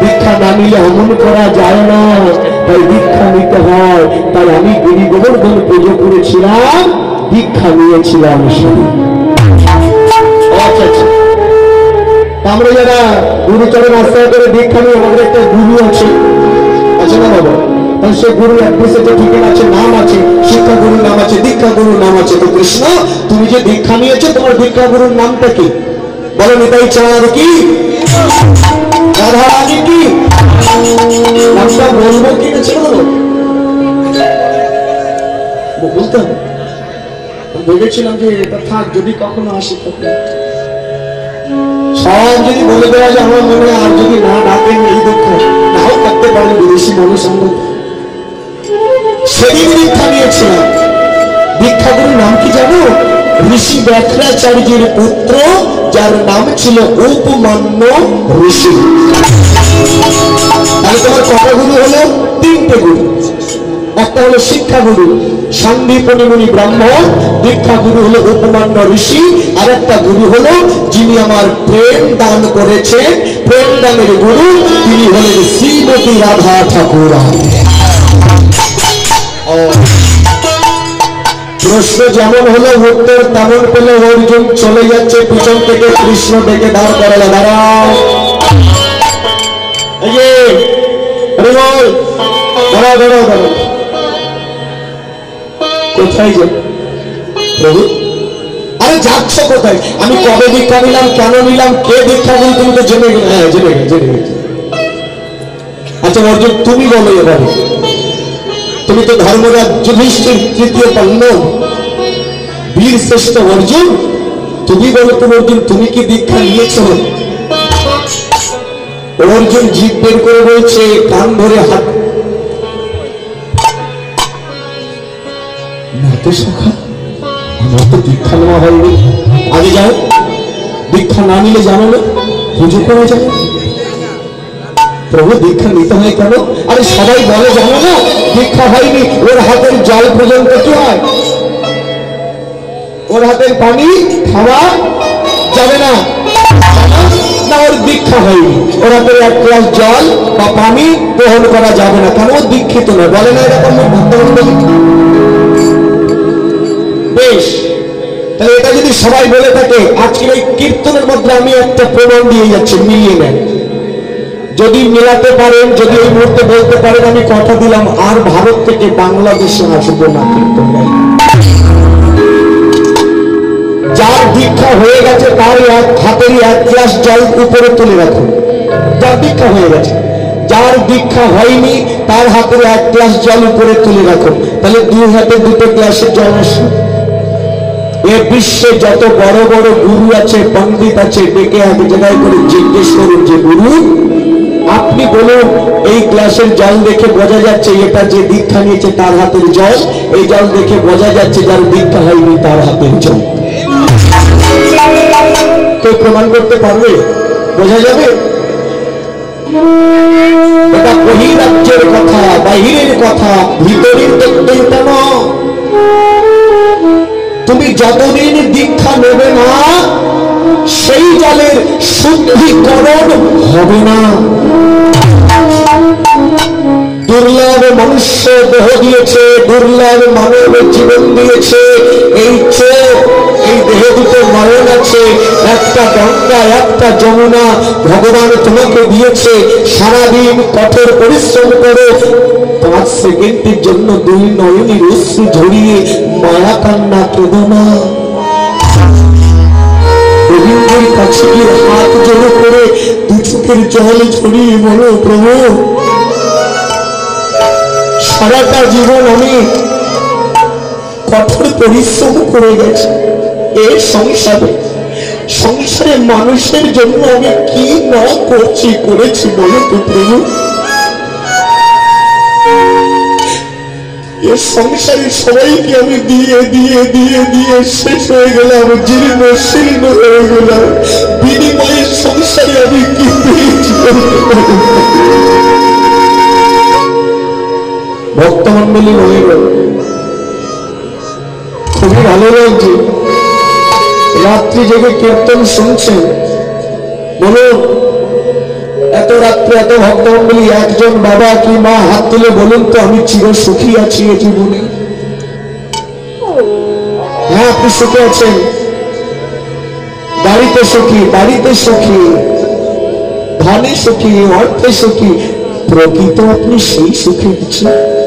দীক্ষা না নিলে অমন করা যায় না, তাই দীক্ষা নিতে হয়। তাই আমি গিরি গোবর্ধন পুজো করেছিলাম, দীক্ষা নিয়েছিলাম। আচ্ছা আচ্ছা, আমরা যারা গুরুচরণ আশ্রয় করে দীক্ষা নিয়ে, আমাদের একটা গুরু আছে না বাবা? তাহলে সে গুরু অ্যাড্রেসে ঠিকানা আছে, নাম আছে, শিক্ষা গুরুর নাম আছে, দীক্ষা গুরুর নাম আছে। তো কৃষ্ণ, তুমি যে দীক্ষা নিয়েছো, তোমার দীক্ষা গুরুর নামটা কি বলো? নিতাই চাঁদ কি, রাধা রানী কি? নামটা বলবো কি না ছেড়ে দেবো? বলতে হবে। ভেবেছিলাম যে এটা থাক, যদি কখনো আসি তখন সব যদি বলে দেওয়া যায় আমার মনে হয়। আর যদি না ডাকেন এই দুঃখ নাও করতে পারেন, বিদেশি মানুষ আমরা। সেদিন দীক্ষা নিয়েছিলাম। দীক্ষা গুরুর নাম কি জানো? ঋষি ব্যাঘ্রাচার্যের পুত্র, যার নাম ছিল উপমান্য ঋষি। তাহলে তোমার কটা গুরু হলো? তিনটে গুরু। একটা হলো শিক্ষা গুরু সন্দীপনী মুনি ব্রাহ্মণ, দীক্ষা গুরু হলো উপমান্য ঋষি, আর একটা গুরু হলো যিনি আমার প্রেম দান করেছেন, প্রেম দানের গুরু, তিনি হলেন শ্রীমতী রাধা ঠাকুর। প্রশ্ন যেমন হলো উত্তর তেমন পেলে। অর্জুন চলে যাচ্ছে, পিছন থেকে কৃষ্ণ ডেকে দাঁড় করালো, দাঁড়াও। এই যে দাঁড়াও দাঁড়াও দাঁড়াও, কোথায় যে প্রভু? আরে যাচ্ছ কোথায়? আমি কবে দীক্ষা নিলাম, কেন নিলাম, কে দীক্ষা দিল, তুমি তো জেনে গেলে। হ্যাঁ জেনে গেছে। আচ্ছা অর্জুন, তুমি বলো এবার, তুমি তো ধর্মরাজ যুধিষ্ঠির তৃতীয় পাণ্ডব, বীর শ্রেষ্ঠ অর্জুন, তুমি বলো তো অর্জুন, তুমি কি দীক্ষা নিয়েছো? অর্জুন জিভ বের করে বলছে, কান ধরে হাত, না তো সখা, আমার তো দীক্ষা নেওয়া হয়নি। আগে যাও, দীক্ষা না নিলে জানো না পুজো করা যায়। প্রভু দীক্ষা নিতে হয় কেন? আরে সবাই বলে জানো না, দীক্ষা হয়নি, ওর হাতের জল পর্যন্ত কি হয়, ওর হাতের পানি খাওয়া যাবে না, না ওর দীক্ষা হয়নি, ওর হাতের এক গ্লাস জল বা পানি গ্রহণ করা যাবে না, কারণ ও দীক্ষিত নয়, বলে না এরকম? বেশ, তাহলে এটা যদি সবাই বলে থাকে, আজকের এই কীর্তনের মধ্যে আমি একটা প্রমাণ দিয়ে যাচ্ছি, মিলিয়ে নেন। যদি মেলাতে পারেন, যদি এই মুহূর্তে বলতে পারেন, আমি কথা দিলাম আর ভারত থেকে বাংলাদেশে আসবো না কীর্তন গাই। যার দীক্ষা হয়ে গেছে তার হাতেরই এক গ্লাস জল উপরে তুলে রাখুন, যার দীক্ষা হয়ে গেছে। যার দীক্ষা হয়নি তার হাতের এক গ্লাস জল উপরে তুলে রাখুন, তাহলে দুই হাতে দুটো গ্লাসের জল আসে। এ বিশ্বে যত বড় বড় গুরু আছে, পণ্ডিত আছে, ডেকে এক জায়গায় করে জিজ্ঞেস করুন যে গুরু আপনি বলুন, এই গ্লাসের জল দেখে বোঝা যাচ্ছে এটা যে দীক্ষা নিয়েছে তার হাতের জল, এই জল দেখে বোঝা যাচ্ছে যার দীক্ষা হয়নি তার হাতের জল। কেউ প্রমাণ করতে পারবে? বোঝা যাবে? এটা বহিরাজ্যের কথা, বাহিরের কথা, ভিতরের দেখবেন কেন? তুমি যতদিন দীক্ষা নেবে না, সেই জলের শুদ্ধিকরণ হবে না। দুর্লভ মনুষ্য দেহ দিয়েছে, দুর্লভ মানব জীবন দিয়েছে, এই চোখ, এই দেহ দুটো নয়ন আছে, একটা গঙ্গা একটা যমুনা ভগবান তোমাকে দিয়েছে। সারাদিন কঠোর পরিশ্রম করে 5 সেকেন্ডের জন্য দুই নয়নের অশ্রু ঝরিয়ে মায়া কান্না কেঁদো না। গোবিন্দের কাছে গিয়ে হাত জড়ো করে দু চোখের জল ঝরিয়ে বলো, প্রভু সারাটা জীবন আমি কঠোর পরিশ্রম করে গেছি, এই সংসারে মানুষের জন্য আমি কি না করেছি বলো তো প্রভু। এর সংসারে সবাইকে আমি দিয়ে দিয়ে দিয়ে দিয়ে শেষ হয়ে গেলাম, জীর্ণ শীর্ণ হয়ে গেলাম, বিনিময়ের সংসারে আমি কি পেয়েছি? ভক্তমন্ডলী মনে গেল, খুবই ভালো লাগছে, রাত্রি জেগে কীর্তন শুনছেন। বলো, এক এত রাত্রে এত ভক্তমণ্ডলী, একজন বাবা কি মা হাত তুলে বলুন তো, আমি চির সুখী আছি এ জীবনে। হ্যাঁ, আপনি সুখে আছেন, বাড়িতে সুখী, বাড়িতে সুখী, ধনে সুখী, অর্থে সুখী, প্রকৃত আপনি সেই সুখে আছেন।